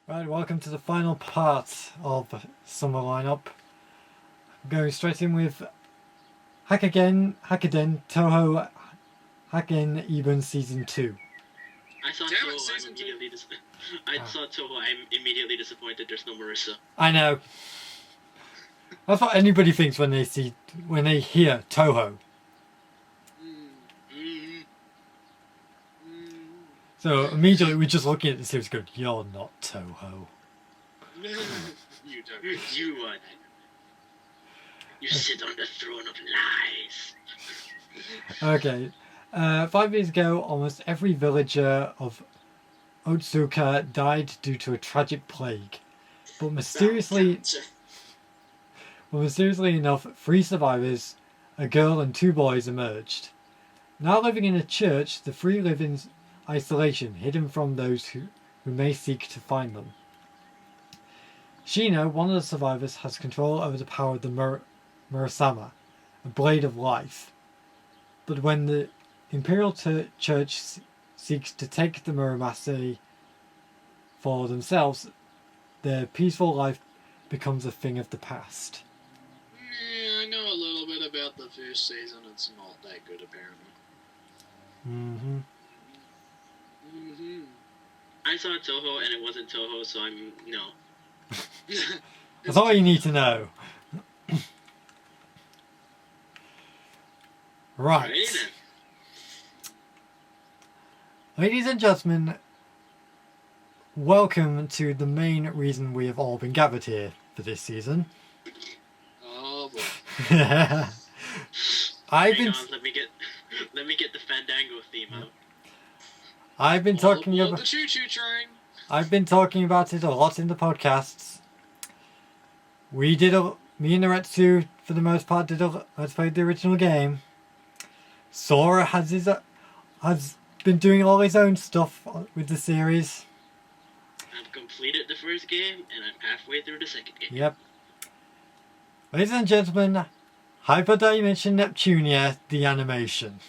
Right, welcome to the final part of Summer Lineup. Going straight in with Hakaden Toho Haken Ibun Season 2. I saw Toho. I'm immediately disappointed. There's no Marissa. I know. That's what anybody thinks when they hear Toho. So immediately we're just looking at the series going, "You're not Toho." You don't. You sit on the throne of lies. Okay. 5 years ago, almost every villager of Otsuka died due to a tragic plague. But mysteriously enough, 3 survivors, a girl and 2 boys, emerged. Now living in a church, the 3 live in isolation, hidden from those who may seek to find them. Shino, one of the survivors, has control over the power of the Murasama, a blade of life. But when the Imperial Church seeks to take the Muramasa for themselves, their peaceful life becomes a thing of the past. Yeah, I know a little bit about the first season. It's not that good, apparently. I saw Toho and it wasn't Toho, so I'm no. That's all you need to know. Right. Ladies and gentlemen, welcome to the main reason we have all been gathered here for this season. Oh boy. Hang on, let me get the Fandango theme out. I've been talking about the choo-choo train. I've been talking about it a lot in the podcasts. Me and Naretsu, for the most part, let's play the original game. Sora has been doing all his own stuff with the series. I've completed the first game and I'm halfway through the second game. Yep. Ladies and gentlemen, Hyperdimension Neptunia, the animation.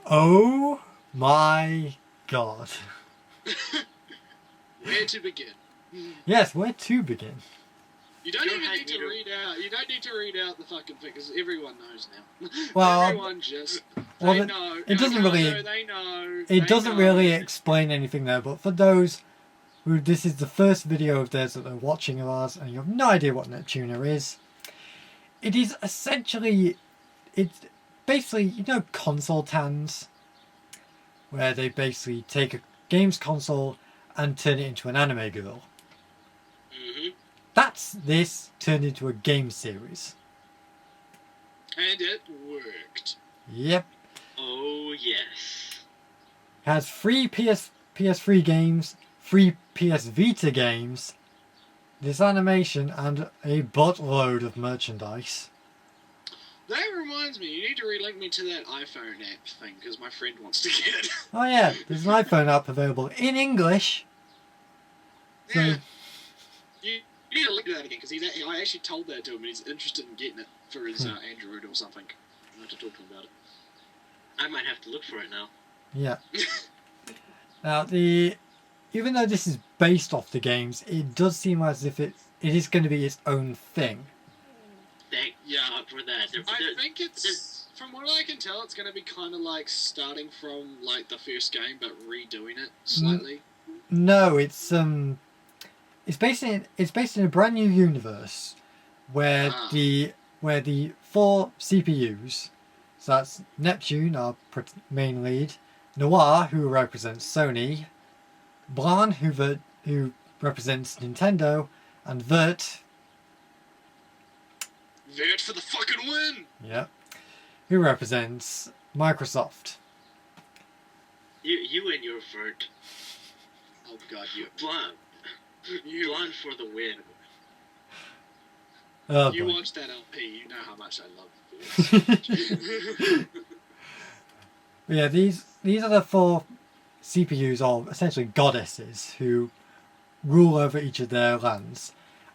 Oh my god. Where to begin? Yes, where to begin? You don't even need to read out. You don't need to read out the fucking thing because everyone knows now. Well, everyone just they know. It doesn't really. They know. It doesn't really explain anything there. But for those who this is the first video of theirs that they're watching of ours, and you have no idea what Neptunia is, it is essentially, it's basically console tans, where they basically take a games console and turn it into an anime girl. That's this turned into a game series. And it worked. Yep. Oh yes. It has 3 PS3 games, 3 PS Vita games, this animation, and a buttload of merchandise. That reminds me, you need to relink me to that iPhone app thing because my friend wants to get it. Oh yeah, there's an iPhone app available in English. So, yeah. You need to link to that again because I actually told that to him and he's interested in getting it for his Android or something. I have to talk to him about it. I might have to look for it now. Yeah. Now even though this is based off the games, it does seem as if it is going to be its own thing. Thank God for that. I think it's, from what I can tell, it's going to be kind of like starting from like the first game but redoing it slightly. No, it's based in a brand new universe where the 4 CPUs, so that's Neptune, our main lead, Noir, who represents Sony, Blanc, who represents Nintendo, and Vert for the fucking win! Yep. Who represents Microsoft. You and your Vert. Oh god, you. Blanc for the win. Oh, you boy. watched that LP, you know how much I love this. Yeah, these are the 4 CPUs, or essentially goddesses, who rule over each of their lands.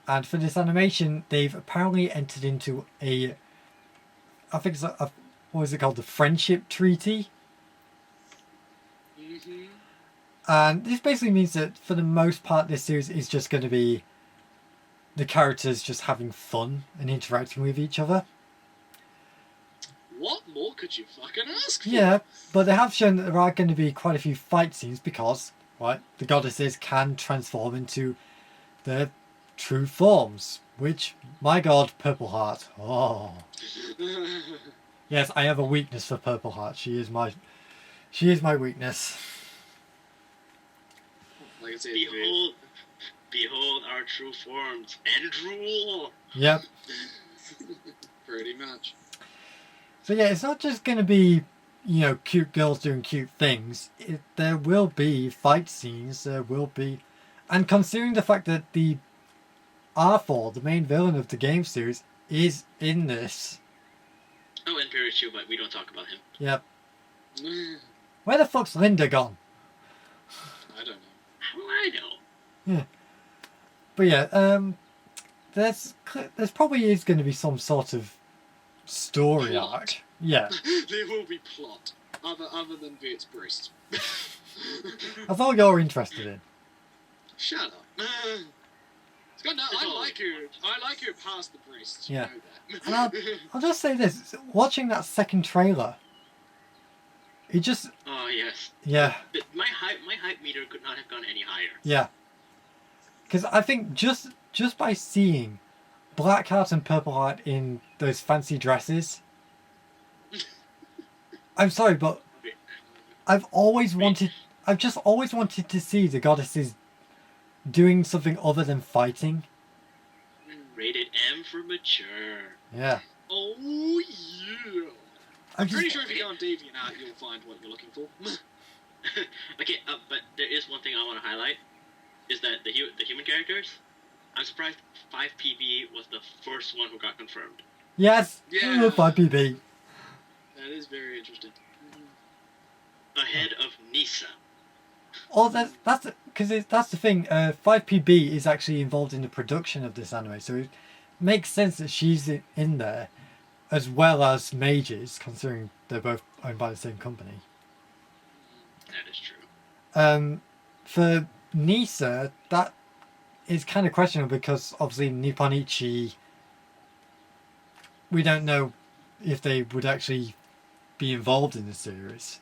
And for this animation, they've apparently entered into what is it called? The Friendship Treaty And this basically means that for the most part, this series is just going to be the characters just having fun and interacting with each other. What more could you fucking ask for? Yeah, but they have shown that there are going to be quite a few fight scenes because, right, the goddesses can transform into their true forms. Which, my god, Purple Heart. Oh. Yes, I have a weakness for Purple Heart. She is my weakness. Like I said, Behold our true forms and drool. Yep. pretty much. So yeah, it's not just going to be, cute girls doing cute things. There will be fight scenes. There will be, and considering the fact that the Arthur, the main villain of the game series, is in this. Oh, and Pikachu, but we don't talk about him. Yep. Where the fuck's Linda gone? I don't know. How do I know? Yeah. But yeah, there's probably is going to be some sort of story Plot. arc. Yeah. There will be plot, other than Bert's breasts. That's all you're interested in. Shut up. Scott, no, I like her past the breasts. You Yeah. know And that. I'll just say this: watching that second trailer, it just Oh yes. yeah. My hype meter could not have gone any higher. Yeah. Because I think just by seeing Blackheart and Purpleheart in those fancy dresses, I'm sorry, but I've just always wanted to see the goddesses doing something other than fighting. Rated M for mature. Yeah. Oh yeah. I'm pretty sure if you go on DeviantArt, you'll find what you're looking for. Okay, but there is one thing I want to highlight, is that the human characters, I'm surprised 5PB was the first one who got confirmed. Yes. Yeah. 5PB. That is very interesting. Ahead of Nisa. Oh, that's the thing. 5PB is actually involved in the production of this anime, so it makes sense that she's in there, as well as Mages, considering they're both owned by the same company. That is true. For Nisa, that is kind of questionable because obviously Nipponichi, we don't know if they would actually be involved in the series.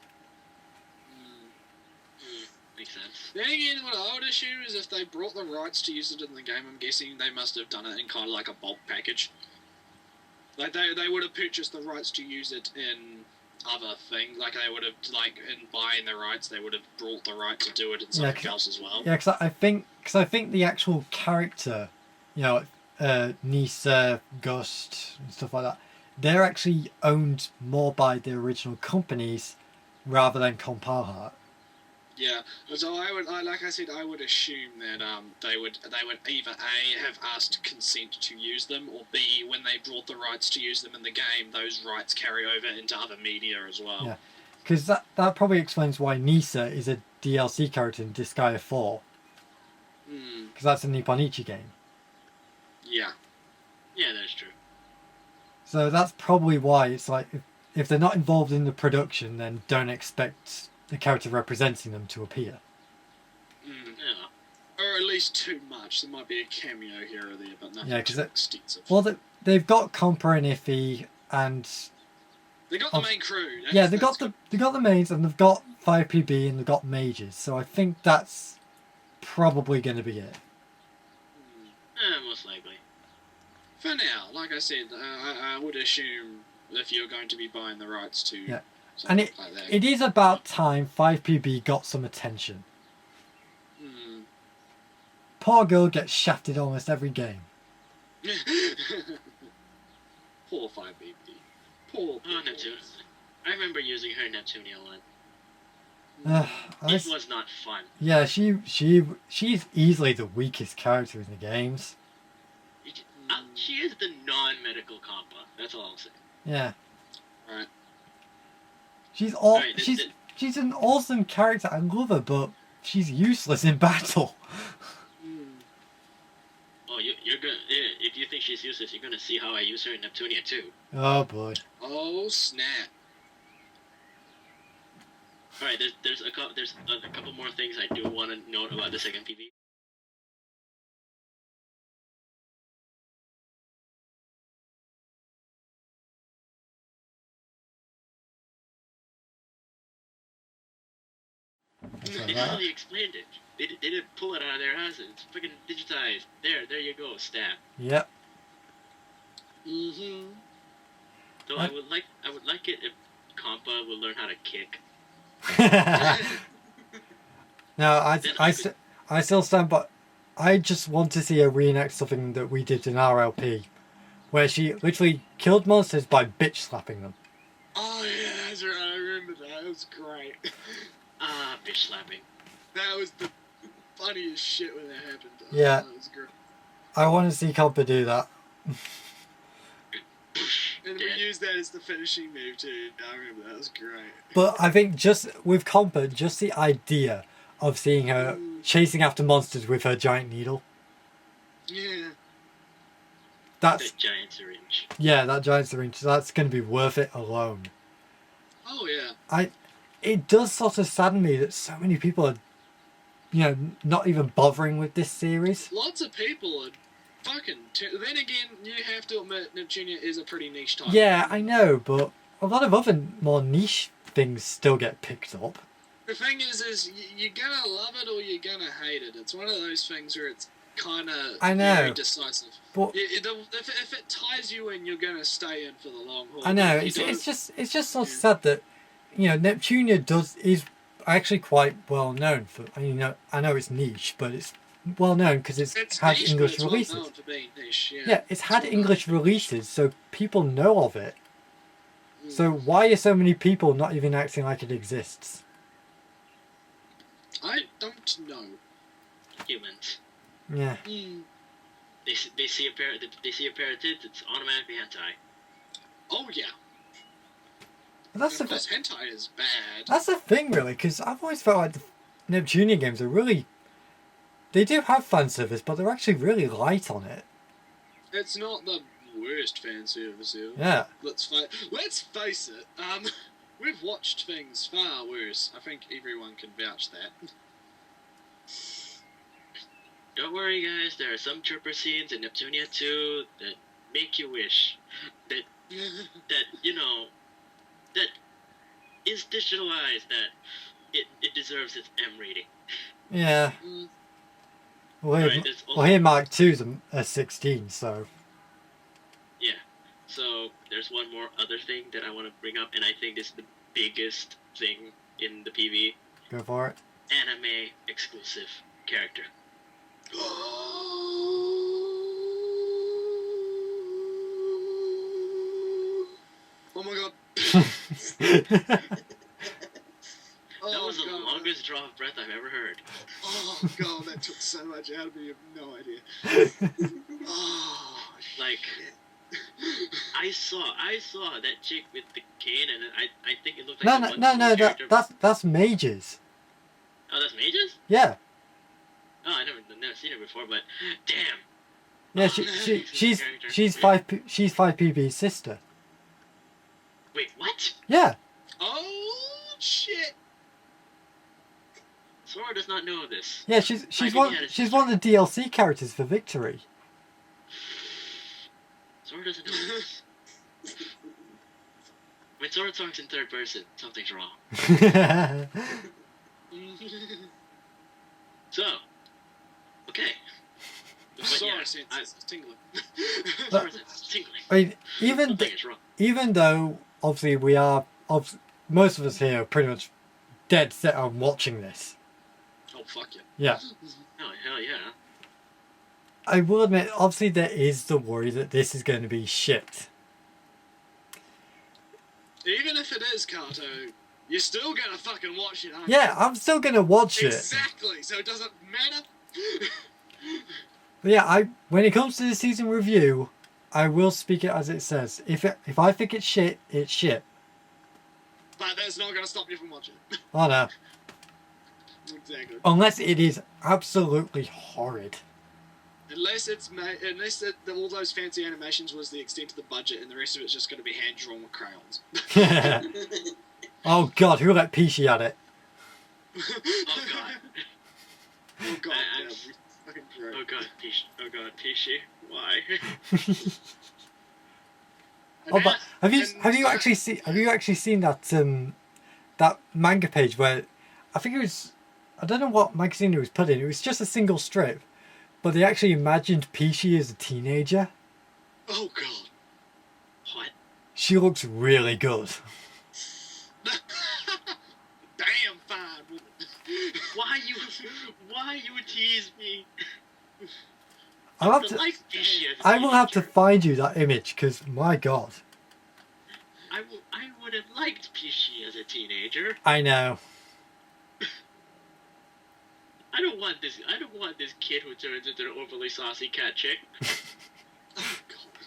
Makes sense. Then again, what I would assume is if they brought the rights to use it in the game, I'm guessing they must have done it in kind of like a bulk package. Like they would have purchased the rights to use it in other things. Like they would have, like in buying the rights, they would have brought the right to do it in something else as well. Yeah, because I think the actual character, Nisa, Gust, and stuff like that, they're actually owned more by the original companies rather than Compilheart. Yeah, so I would assume that they would either A, have asked consent to use them, or B, when they brought the rights to use them in the game, those rights carry over into other media as well. Yeah, because that probably explains why Nisa is a DLC character in Disgaea 4. Because that's a Nipponichi game. Yeah. Yeah, that's true. So that's probably why it's like, if they're not involved in the production, then don't expect the character representing them to appear. Yeah. Or at least too much. There might be a cameo here or there, but nothing too extensive. Well, they've got Compa and Iffy, and they got the main crew. They got the mains, and they've got 5PB, and they've got Mages. So I think that's probably going to be it. Most likely. For now, like I said, I would assume if you're going to be buying the rights to and like that. it is about time 5PB got some attention. Poor girl gets shafted almost every game. Poor 5BB. Poor. Oh, Neptune. I remember using her in Neptunia one. It was not fun. Yeah, she's easily the weakest character in the games. She is the non-medical compa. That's all I'll say. Yeah. Right. She's an awesome character. I love her, but she's useless in battle. Oh, you're gonna. If you think she's useless, you're gonna see how I use her in Neptunia too. Oh boy. Oh snap. All right, there's a couple more things I do want to note about the second PV. So They that- really explained it. They didn't pull it out of their asses. It's fucking digitized. There you go. Stab. Yep. Mm-hmm. So I would like it if Compa would learn how to kick. No, Then I still stand by. I just want to see her reenact something that we did in RLP, where she literally killed monsters by bitch slapping them. Oh yeah, that's right. I remember that. It was great. Bitch slapping. That was the funniest shit when that happened. Oh, Yeah. that was great. I want to see Compa do that. And we used that as the finishing move too. I remember that was great. But I think just with Compa, just the idea of seeing her chasing after monsters with her giant needle. Yeah. That's That giant syringe. yeah, that giant syringe. That's going to be worth it alone. Oh yeah. It does sort of sadden me that so many people are, not even bothering with this series. Lots of people are fucking. Then again, you have to admit, Neptunia is a pretty niche type. Yeah, I know, but a lot of other more niche things still get picked up. The thing is you're gonna love it or you're gonna hate it. It's one of those things where it's kind of very decisive. But If it ties you in, you're gonna stay in for the long haul. I know If you it's don't- just sort of sad that Neptunia is actually quite well known for. I know it's niche, but it's well known because it's had niche, English but it's releases. well known for being niche, Yeah, it's had well English releases, so people know of it. known. So why are so many people not even acting like it exists? I don't know. Humans. Yeah. They see a pair of tits. It's automatically hentai. Oh yeah. But that's Of the course, hentai is bad. that's the thing, really, because I've always felt like the Neptunia games are really. They do have fan service, but they're actually really light on it. It's not the worst fan service ever. Yeah. Let's face it. We've watched things far worse. I think everyone can vouch that. Don't worry, guys. There are some chirper scenes in Neptunia 2 that make you wish that that is digitalized, that it deserves its M rating. Yeah. Mm. Well, here Mark II's a 16, so. Yeah. So there's one more other thing that I want to bring up, and I think this is the biggest thing in the PV. Go for it. Anime exclusive character. Oh my god. That was the longest draw of breath I've ever heard. Oh god, that took so much out of me. You have no idea. Oh, Like, shit. I saw that chick with the cane, and I think it looked like No, character. that's Mages. Oh, that's Mages? Yeah. Oh, I never seen her before, but damn. Yeah, she's 5PB's sister. Wait, what? Yeah. Oh shit. Sora does not know this. Yeah, she's think one he had a she's sister. one of the DLC characters for Victory. Sora doesn't know this. When Sora talks in third person, something's wrong. So, okay. But Sorry, yeah, sense is tingling. Sora says it's tingling. I mean, Something is wrong. even though obviously most of us here are pretty much dead set on watching this. Oh fuck yeah. Yeah. Oh, hell yeah. I will admit, obviously there is the worry that this is going to be shit. Even if it is Kato, you're still gonna fucking watch it, aren't you? Yeah, I'm still going to watch it. Exactly. So it doesn't matter. But yeah, when it comes to the season review, I will speak it as it says. If I think it's shit, it's shit. But that's not gonna stop you from watching it. Oh no. Exactly. Unless it is absolutely horrid. Unless all those fancy animations was the extent of the budget, and the rest of it's just going to be hand drawn with crayons. Oh god, who let Pishi at it? Oh god. Oh god. I'm- Yeah, fucking great. Oh god, Pishi. Why? Oh, but have you And- actually seen that that manga page where I think it was, I don't know what magazine it was put in. It was just a single strip, but they actually imagined Pishi as a teenager. Oh god. What? She looks really good. Damn fine woman. Why you tease me? I'll have I to, like Pishi as a I will have to teenager. find you that image because my god, I would have liked Pishi as a teenager. I know. I don't want this kid who turns into an overly saucy cat chick. Oh god.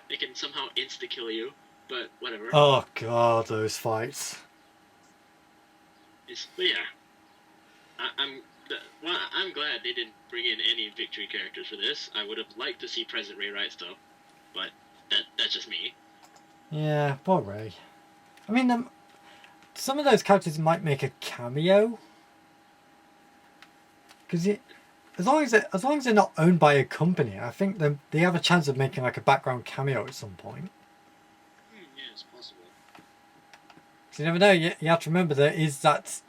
They can somehow insta-kill you, but whatever. Oh god, those fights. But yeah, I'm glad they didn't bring in any victory characters for this. I would have liked to see President Ray Rice though, but that's just me. Yeah, poor Ray. I mean, some of those characters might make a cameo, because as long as they're not owned by a company, I think they have a chance of making like a background cameo at some point. Yeah, it's possible. So you never know. You have to remember there is that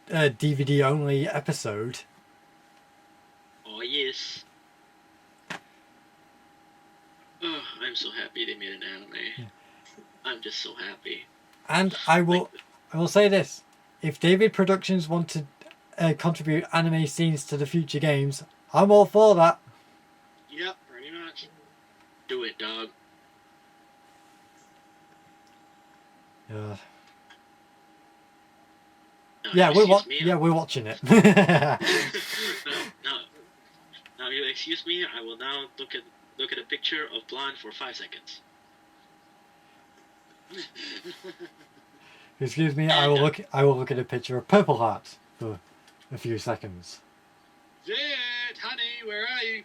DVD only episode. Oh yes. Oh, I'm so happy they made an anime. Yeah. I'm just so happy. And I will say this: if David Productions want to contribute anime scenes to the future games, I'm all for that. Yep, pretty much. Do it, dog. Yeah. Now, Yeah, excuse me, we're watching it. Now you excuse me. I will now look at a picture of blonde for 5 seconds. Excuse me, I will look at a picture of Purple Heart for a few seconds. Jet, honey, where are you?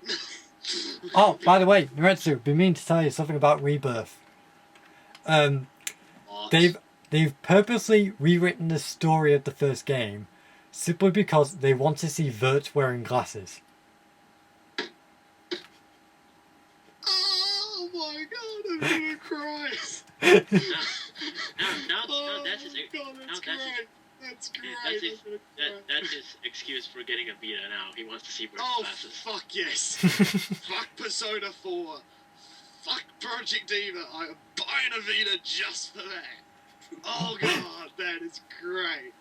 Oh, by the way, Naretsu, been meaning to tell you something about Rebirth. What? They've purposely rewritten the story of the first game simply because they want to see Vert wearing glasses. Oh my god, I'm gonna cry. Now that's his God, that's now great. that's That's great. that's his I'm gonna cry. that's his excuse for getting a Vita now. He wants to see Bert's Oh, glasses. fuck yes. Fuck Persona 4. Fuck Project Diva. I'm buying a Vita just for that. Oh god, that is great.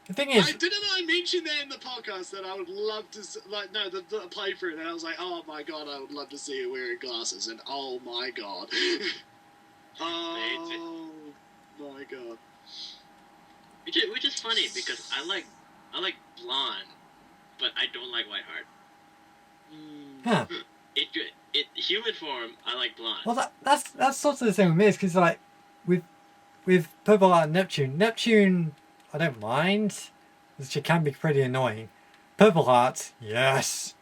The thing is, Didn't I mention that in the podcast that I would love to the playthrough, and I was like, oh my god, I would love to see her wearing glasses, and oh my god. Oh my god. Which is funny because I like blonde, but I don't like Whiteheart. huh. It human form I like blonde. Well, that's sort of the same with me, because like with Purple Heart and Neptune, I don't mind. She can be pretty annoying. Purple Heart, yes.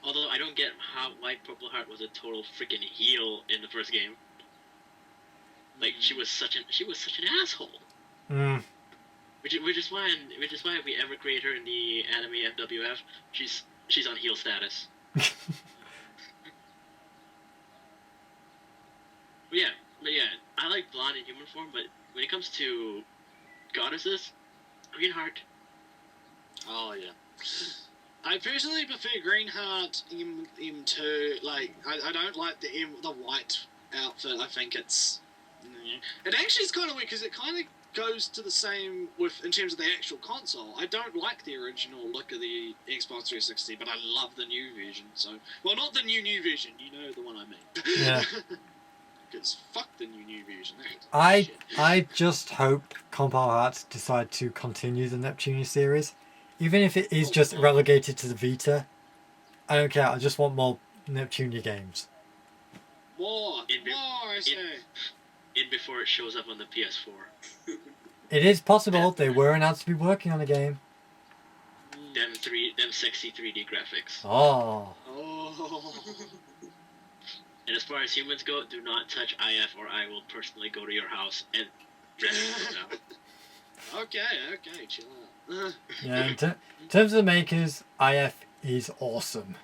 Although I don't get how Purple Heart was a total freaking heel in the first game. Like she was such an asshole. Mm. Which is why if we ever create her in the anime FWF, she's on heel status. But yeah, I like blonde in human form, but when it comes to goddesses, Greenheart. Oh yeah. I personally prefer Greenheart M2. Like I don't like the white outfit. I think it actually is kind of weird because it kind of goes to the same in terms of the actual console. I don't like the original look of the Xbox 360, but I love the new version. So, well, not the new version. You know the one I mean. Yeah. Because fuck the new version. I just hope Compile Hearts decide to continue the Neptunia series, even if it is just relegated to the Vita. I don't care. I just want more Neptunia games. More, I say. In before it shows up on the PS4. It is possible they were announced to be working on a game. Them sexy 3D graphics. Oh. Oh. And as far as humans go, do not touch IF or I will personally go to your house and Okay, chill out. Yeah, in terms of the makers, IF is awesome.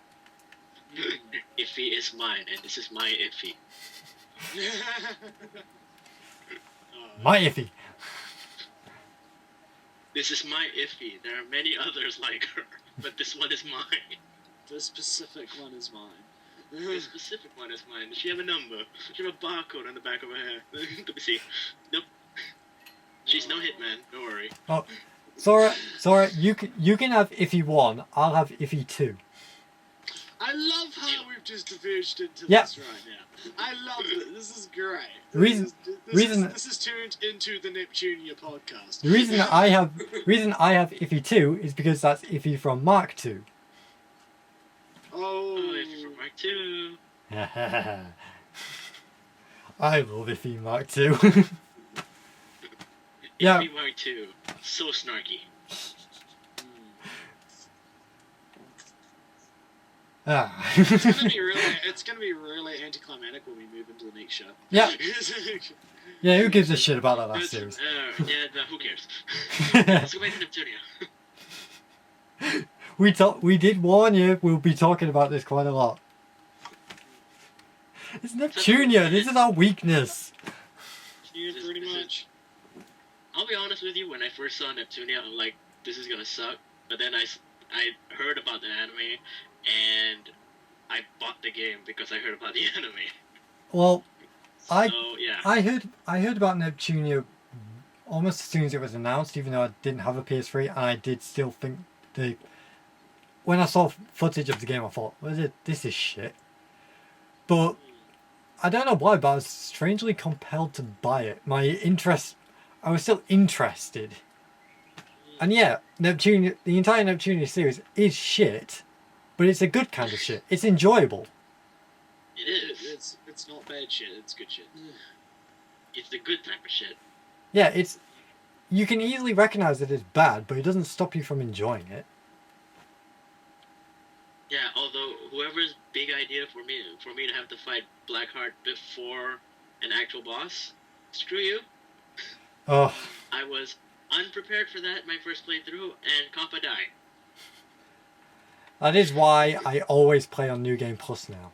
Iffy is mine, and this is my Iffy. My iffy. This is my Iffy. There are many others like her, but this one is mine. The specific one is mine. The specific one is mine. Does she have a number? Does she have a barcode on the back of her hair? Let me see. Nope. She's no hitman. Don't worry. Oh, Sora, you can have iffy 1. I'll have iffy 2. I love how we've just diverged into Yeah. this right now. I love it. This is great. Reason- This is turned into the Neptunia podcast. The reason I have iffy 2 is because that's iffy from Mark 2. Oh, Iffy from Mark 2. I love iffy Mark 2. Yeah. Iffy Mark 2. So snarky. Ah. it's gonna be really anticlimactic when we move into the next show. Yeah. Yeah, who gives a shit about that last series? Who cares? Let's go back to Neptunia. We did warn you, we'll be talking about this quite a lot. It's Neptunia, this is our weakness. Yeah, pretty much. I'll be honest with you, when I first saw Neptunia, I'm like, this is gonna suck. But then I heard about the anime, and I bought the game because I heard about the anime. Well, So, yeah. I heard about Neptunia almost as soon as it was announced, even though I didn't have a PS3, and I did still think when I saw footage of the game, I thought, this is shit. But I don't know why, but I was strangely compelled to buy it. I was still interested. And yeah, Neptunia, the entire Neptunia series is shit, but it's a good kind of shit. It's enjoyable. It is. It's not bad shit. It's good shit. It's the good type of shit. Yeah, you can easily recognize that it's bad, but it doesn't stop you from enjoying it. Yeah, although whoever's big idea for me to have to fight Blackheart before an actual boss, screw you. Oh, I was unprepared for that my first playthrough, and Kappa died. that is why I always play on New Game Plus now.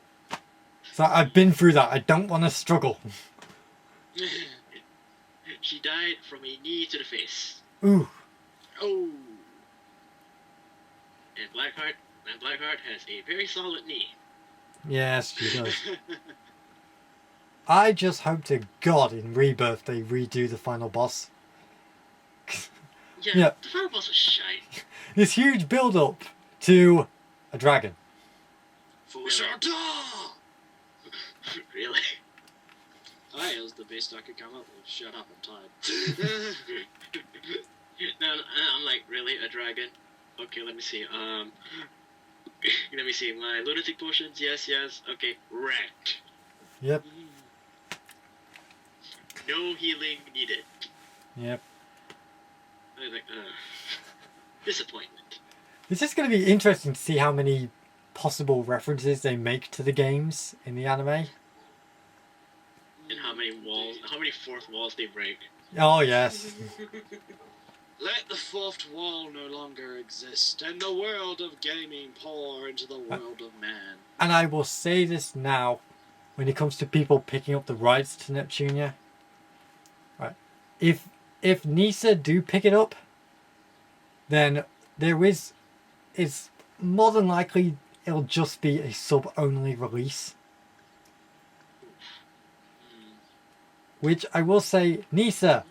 So I've been through that. I don't want to struggle. She died from a knee to the face. Ooh. Oh. And Blackheart has a very solid knee. Yes, she does. I just hope to God in Rebirth they redo the final boss. Yeah. The final boss was shite. This huge build-up to a dragon. Fushata! Really? That was the best I could come up with. Shut up, I'm tired. No, I'm like, really? A dragon? Okay, let me see. Let me see. My lunatic potions, yes. Okay, wrecked. Yep. No healing needed. Yep. I was like, disappointment. It's just going to be interesting to see how many possible references they make to the games in the anime. And how many fourth walls they break. Oh, yes. Let the fourth wall no longer exist, and the world of gaming pour into the world of man. And I will say this now, when it comes to people picking up the rights to Neptunia. Right. If Nisa do pick it up, then it's more than likely it'll just be a sub-only release. Which I will say, Nisa,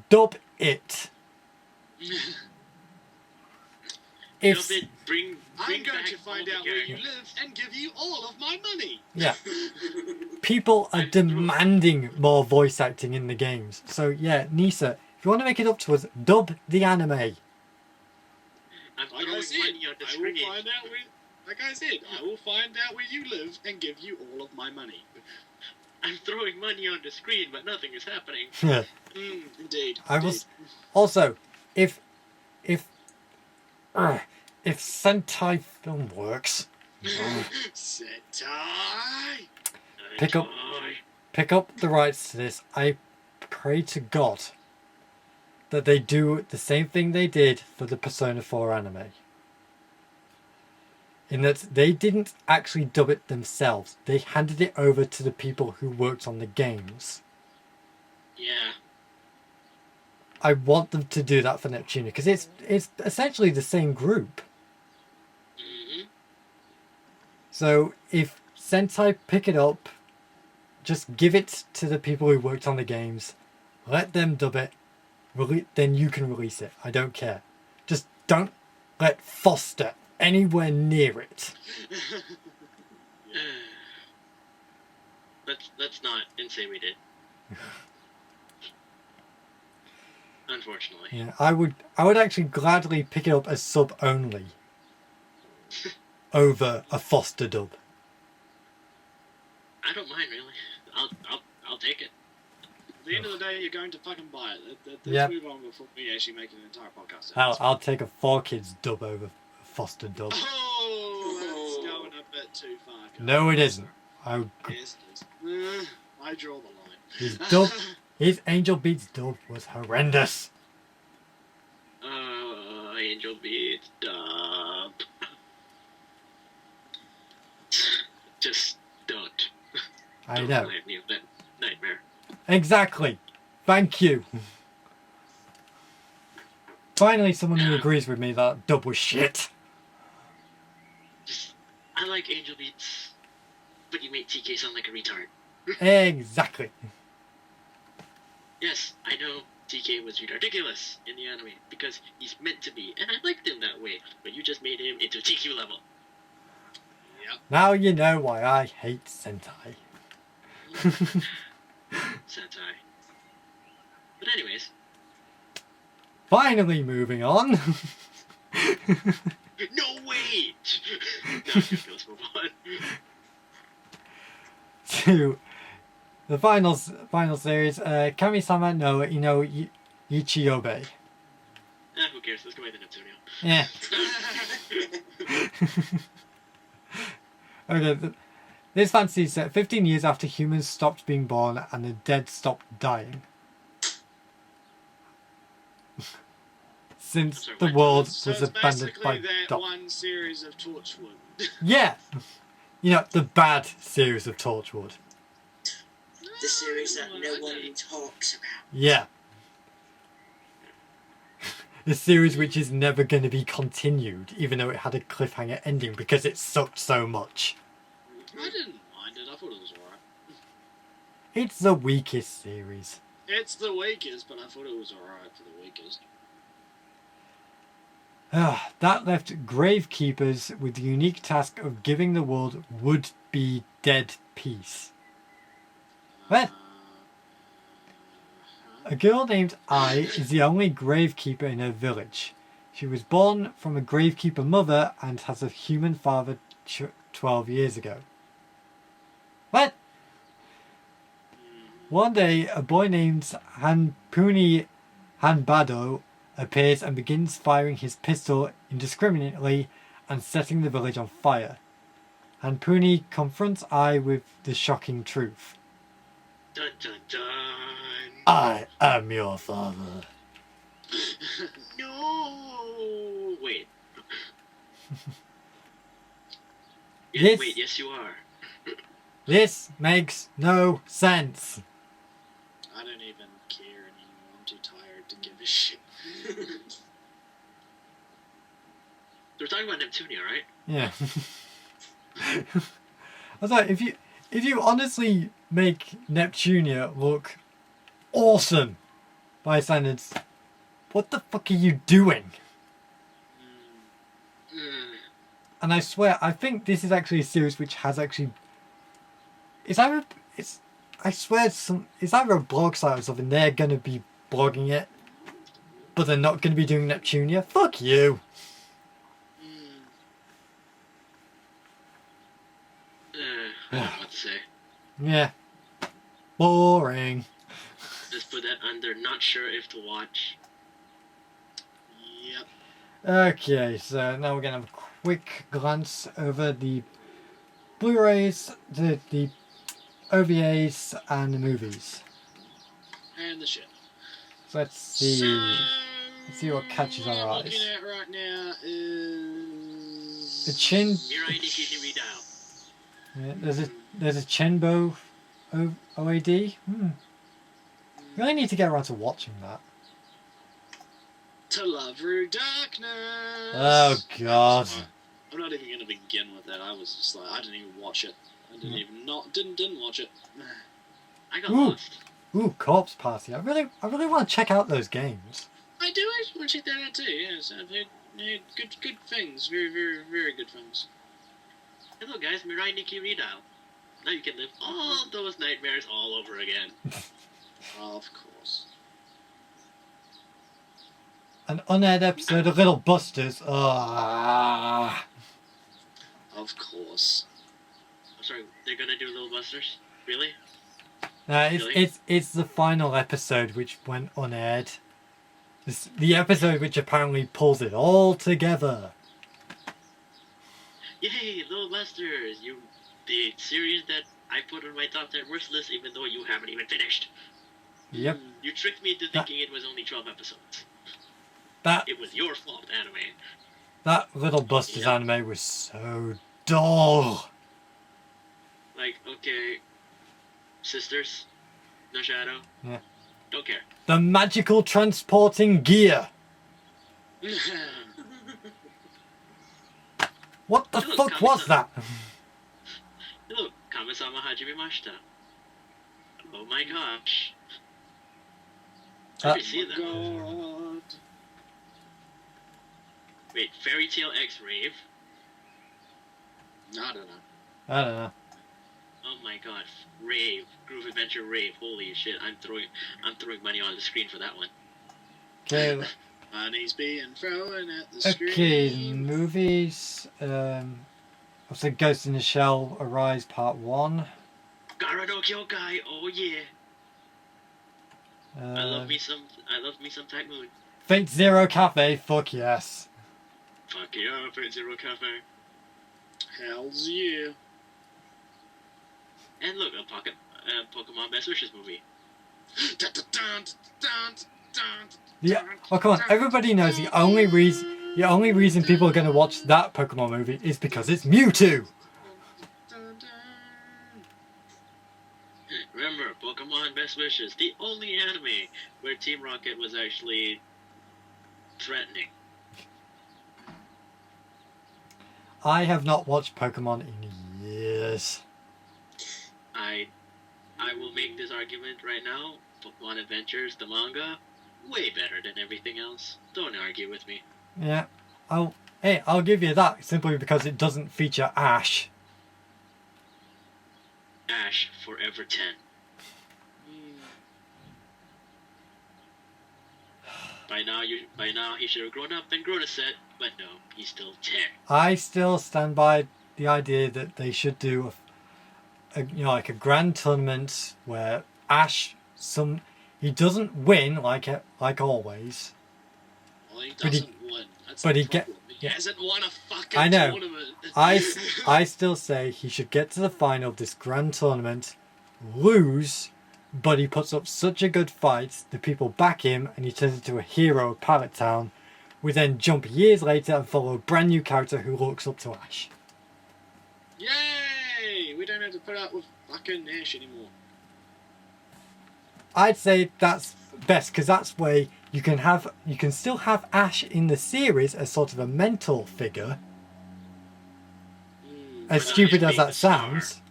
dub it. I'm going going to find out where you live and give you all of my money. Yeah. People are demanding more voice acting in the games. So yeah, Nisa, if you want to make it up to us, dub the anime. I'm Like throwing I said, money on the I screen. will find out where. Like I said, I will find out where you live and give you all of my money. I'm throwing money on the screen, but nothing is happening. Yeah. Indeed. I was also if Sentai film works, Sentai. Pick up the rights to this. I pray to God that they do the same thing they did for the Persona 4 anime. In that they didn't actually dub it themselves. They handed it over to the people who worked on the games. Yeah. I want them to do that for Neptunia because it's essentially the same group. Mm-hmm. So if Sentai pick it up, just give it to the people who worked on the games, let them dub it, then you can release it. I don't care. Just don't let Foster anywhere near it. Let's not and say we did. Unfortunately. Yeah, I would actually gladly pick it up as sub only over a Foster dub. I don't mind really. I'll take it. At the end of the day, you're going to fucking buy it. Let's Yep. move on before we actually make an entire podcast. I'll take a 4Kids dub over a Foster dub. Oh, that's going a bit too far. Guys. No, it isn't. Yes, it is. I draw the line. His dub, his Angel Beats dub was horrendous. Angel Beats dub. Just don't. I Don't know. remind me of that nightmare. Exactly. Thank you. Finally, someone who agrees with me that dub was shit. I like Angel Beats, but you make TK sound like a retard. Exactly. Yes, I know TK was ridiculous in the anime because he's meant to be, and I liked him that way. But you just made him into TQ level. Yep. Now you know why I hate Sentai. Sentai. But anyways. Finally, moving on. No, wait! No, let's move on. To the final series, Kami-sama no Ichiobe. Who cares? Let's go back to Neptunia. Yeah. Okay, this fantasy is set 15 years after humans stopped being born and the dead stopped dying. Since Sorry, the what? world So was it's abandoned basically by that Doc. one series of Torchwood. Yeah! You know, the bad series of Torchwood. The series that no one talks about. Yeah. The series which is never going to be continued, even though it had a cliffhanger ending because it sucked so much. I didn't mind it. I thought it was alright. It's the weakest series. It's the weakest, but I thought it was alright for the weakest. That left Gravekeepers with the unique task of giving the world would-be dead peace. What? A girl named Ai is the only gravekeeper in her village. She was born from a gravekeeper mother and has a human father 12 years ago. What? One day, a boy named Hanpuni Hanbado appears and begins firing his pistol indiscriminately and setting the village on fire. Hanpuni confronts Ai with the shocking truth. Dun dun dun. I am your father. No! Wait. Yes. Wait, yes you are. This makes no sense. I don't even care anymore. I'm too tired to give a shit. We're talking about Neptunia, right? Yeah. I was like, if you honestly make Neptunia look awesome by standards, what the fuck are you doing? And I swear, I think this is actually a series which has actually... It's either a blog site or something. They're going to be blogging it, but they're not going to be doing Neptunia. Fuck you. I don't know what to say. Yeah. Boring. Just put that under not sure if to watch. Yep. Okay, so now we're going to have a quick glance over the Blu-rays, the OVAs, and the movies. and the shit. So let's see. So, Let's see what catches our what I'm eyes. looking at right now is The chin. Mirai Nikki Hiridao. Yeah, there's a Chenbo OAD. Really need to get around to watching that. To Love Through Darkness. Oh God. I'm not even gonna begin with that. I was just like, I didn't even watch it. I didn't watch it. I got Ooh. lost. Ooh, Corpse Party. I really want to check out those games. I do actually want to check that out too. Yes, I've heard good things. Very, very, very good things. Hello guys, Mirai Nikki Hiridao. Now you can live all those nightmares all over again. Of course. An unaired episode of Little Busters. Ah. Of course. I'm sorry, they're gonna do Little Busters? Really? No, Really? it's the final episode which went unaired. The episode which apparently pulls it all together. Yay, Little Busters! The series that I put on my top 10 worst list even though you haven't even finished. Yep. You tricked me into thinking it was only 12 episodes. That It was your fault, anime. that Little Busters Yep. anime was so dull. Like, okay, sisters, no shadow. Yeah. Don't care. The magical transporting gear. What the Look, fuck was that? Hello, Kamisama Hajimemashita. Oh my gosh. Have you seen that? God. Wait, Fairy Tail X Rave? I don't know. I don't know. Oh my god, Rave. Groove Adventure Rave. Holy shit, I'm throwing money on the screen for that one. Okay. Money's being thrown at the screen. Okay, movies. Also, Ghost in the Shell Arise Part 1. Gara no Kyokai, oh yeah. I love me some Type Moon. Fate Zero Cafe, fuck yes. Fuck yeah, Fate Zero Cafe. Hells yeah. And look, a Pokemon Best Wishes movie. Yeah. Oh come on! Everybody knows the only reason people are going to watch that Pokemon movie is because it's Mewtwo. Remember, Pokemon Best Wishes, the only anime where Team Rocket was actually threatening. I have not watched Pokemon in years. I will make this argument right now. Pokemon Adventures, the manga, way better than everything else. Don't argue with me. Yeah. I'll give you that simply because it doesn't feature Ash. Ash, Forever 10. By now he should have grown up and grown a set, but no, he's still 10. I still stand by the idea that they should do like a grand tournament where Ash he doesn't win like always. Well, he But he- doesn't win. That's but the he get- problem. He hasn't won a fucking I know. tournament. I still say he should get to the final of this grand tournament, lose, but he puts up such a good fight that people back him and he turns into a hero of Pallet Town. We then jump years later and follow a brand new character who looks up to Ash. Yay! We don't have to put up with fucking Ash anymore. I'd say that's best because that's where you can still have Ash in the series as sort of a mental figure. As But stupid not as being that the star. sounds.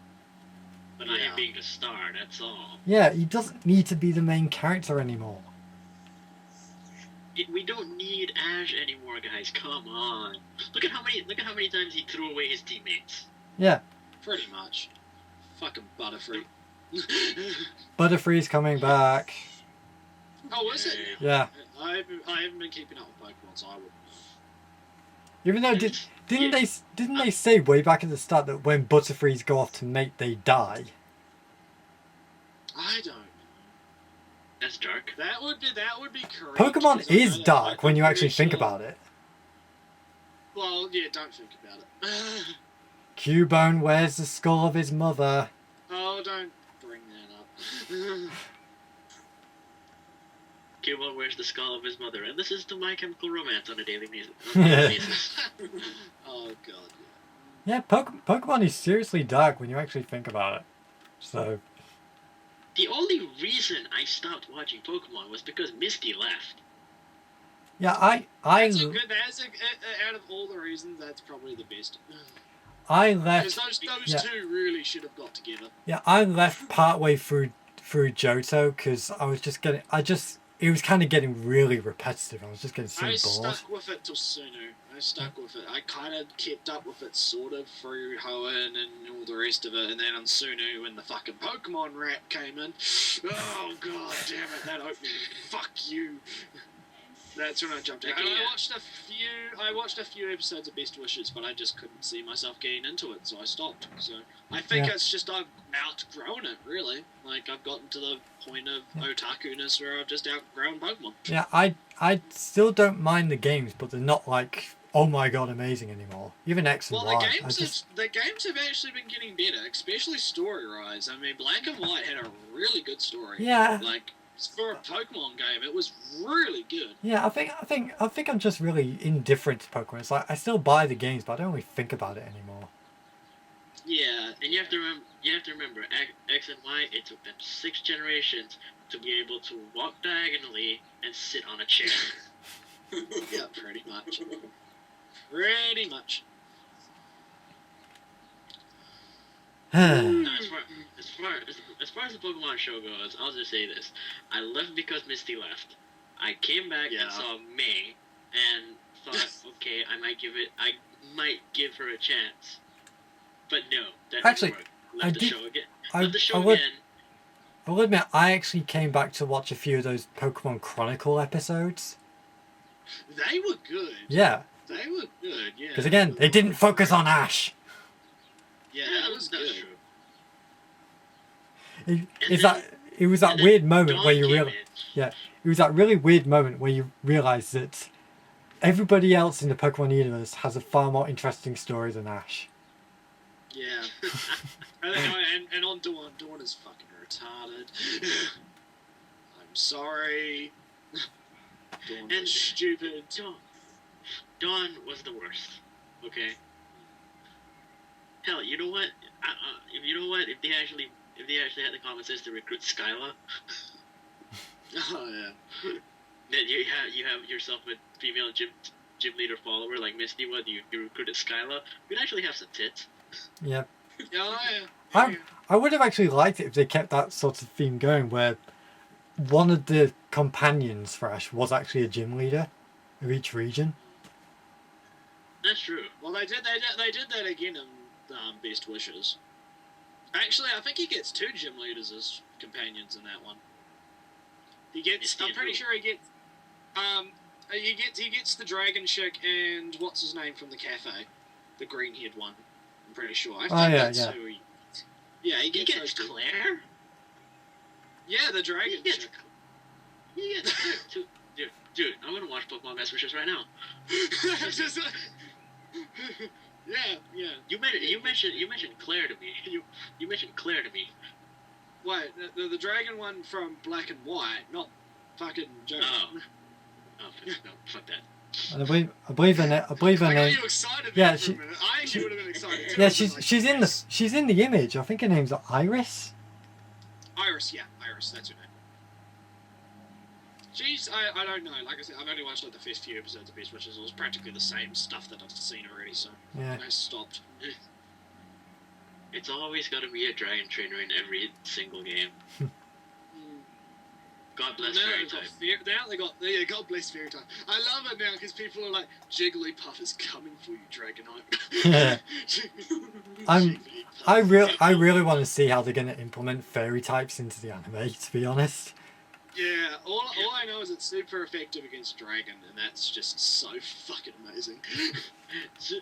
But not Yeah. him being the star, that's all. Yeah, he doesn't need to be the main character anymore. We don't need Ash anymore, guys. Come on. Look at how many times he threw away his teammates. Yeah, Pretty much. Fucking Butterfree. Butterfree's coming back. Oh, is it? Yeah. I haven't been keeping up with Pokemon, so I wouldn't know. Even though didn't they say way back at the start that when Butterfrees go off to mate they die? I don't know. That's dark. That would be correct. Pokemon 'cause I know is that dark when you I'm actually pretty think sure- about it. Well, yeah, don't think about it. Cubone wears the skull of his mother. Oh, don't bring that up. Pokemon wears the skull of his mother, and listens to My Chemical Romance on a daily basis. Oh god. Yeah, Pokemon is seriously dark when you actually think about it. So, The only reason I stopped watching Pokemon was because Misty left. yeah, That's a good. Out of all the reasons, that's probably the best. I Because left. those Yeah. two really should have got together. Yeah, I left partway through Johto because it was kind of getting really repetitive. I was just getting so I bored. stuck with it till Sunu. I stuck with it. I kind of kept up with it sort of through Hoenn and all the rest of it, and then on Sunu when the fucking Pokemon rap came in, oh god damn it, that opening, fuck you. That's when I jumped out. Okay, And yeah. I watched a few episodes of Best Wishes, but I just couldn't see myself getting into it, so I stopped. So I think Yeah. it's just I've outgrown it, really. Like I've gotten to the point of otaku-ness where I've just outgrown Pokemon. Yeah, I still don't mind the games, but they're not like, oh my god, amazing anymore. Even X and Well, Y. the games have actually been getting better, especially story-wise. I mean, Black and White had a really good story. Yeah. Like for a Pokemon game, it was really good. Yeah, I think I'm just really indifferent to Pokemon. It's like I still buy the games, but I don't really think about it anymore. Yeah, And you have to remember, X and Y, it took them 6 generations to be able to walk diagonally and sit on a chair. yeah, pretty much. Pretty much. No, as far as the Pokemon show goes, I'll just say this: I left because Misty left. I came back Yeah. and saw May, and thought, okay, I might give her a chance. But no, that Actually, didn't work. I Left the did- show again. I Left the show would again. I will admit I actually came back to watch a few of those Pokemon Chronicle episodes. They were good. Yeah, They were good, yeah. because again they didn't focus on Ash. Yeah, that was that's good. true. It was that And then weird moment Dawn where you came realize. in. Yeah, it was that really weird moment where you realise that everybody else in the Pokemon universe has a far more interesting story than Ash. Yeah. and on Dawn. Dawn is fucking retarded. I'm sorry. Dawn And- is stupid. Dawn was the worst. Okay. Hell, you know what? If they actually had the common sense to recruit Skyla, Oh yeah. then you have yourself a female gym leader follower like Misty would. You recruited Skyla. We'd actually have some tits. Yeah, Oh yeah. I would have actually liked it if they kept that sort of theme going, where one of the companions for Ash was actually a gym leader of each region. That's true. Well, they did that again in Best Wishes. Actually, I think he gets 2 gym leaders as companions in that one. He gets. I'm pretty sure he gets. He gets the dragon chick and what's his name from the cafe, the green-haired one. I'm pretty sure. I think that's yeah. who he. Yeah, he He gets gets those two. Claire. Yeah, the dragon He gets. chick. He gets two. Dude, I'm gonna watch Pokemon Best Wishes right now. Just, yeah. You mentioned Claire to me. You mentioned Claire to me. Wait, the dragon one from Black and White, not fucking Joe. Oh. Oh, no, fuck that. And I believe her name. I got you excited Yeah, there for she- a minute. I actually would have been excited too. Yeah, I was like, she's in the image. I think her name's Iris. Iris, that's her name. She's, I don't know, like I said, I've only watched like the first few episodes of Best Wishes. It was practically the same stuff that I've seen already, so Yeah. I stopped. It's always got to be a dragon trainer in every single game. God bless Fairy Type. Now God bless Fairy Type. I love it now because people are like, Jigglypuff is coming for you, Dragonite. I really want to see how they're going to implement fairy types into the anime, to be honest. Yeah, all I know is it's super effective against Dragon, and that's just so fucking amazing.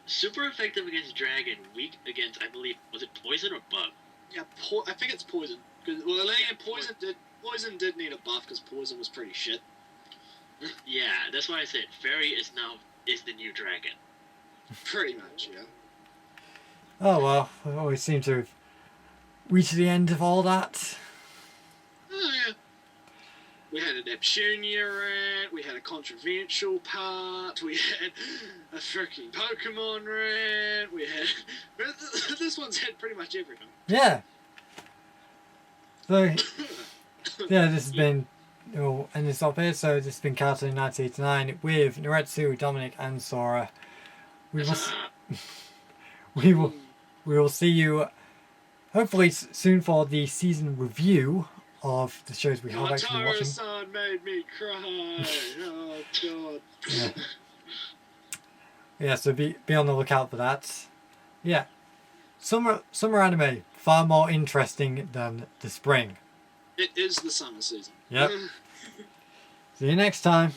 Super effective against dragon, weak against, I believe, was it poison or bug? Yeah, I think it's Poison. Poison did need a buff because Poison was pretty shit. Yeah, that's why I said fairy is the new dragon. Pretty much, yeah. Oh well, we always seem to have reached the end of all that. Oh, yeah. We had a Neptunia rant, we had a controversial part, we had a freaking Pokemon rant, we had... This one's had pretty much everything. Yeah. So, yeah, this has been... We'll end this off here. So, this has been Cartoon 1989 with Noretsu, Dominic, and Sora. We will see you hopefully soon for the season review of the shows we have actually been watching. Taro-san made me cry. Oh god. Yeah. Yeah, so be on the lookout for that. Yeah. Summer anime, far more interesting than the spring. It is the summer season. Yep. See you next time.